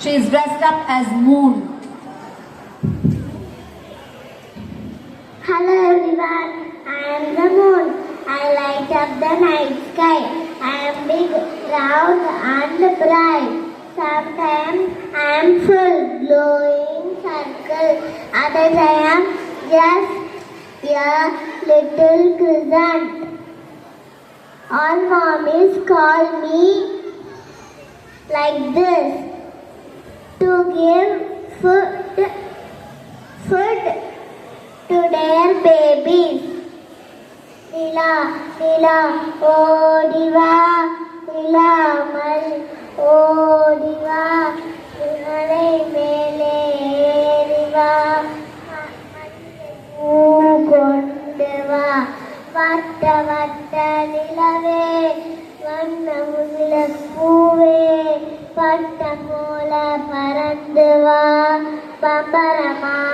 She is dressed up as moon. Hello everyone, I am the moon. I light up the night sky. I am big, round and bright. Sometimes I am full, glowing circle. Others I am just a little crescent. All mommies call me like this to give food to their babies. Nila, Nila, Odiva, Nila, Mal, Odiva, Nilale, Mele, Riva, Kondeva, Vatta, Vatta, Nilave, Vanna, Mugila, Puve, Vatta, Mola, Parandeva, Bambarama.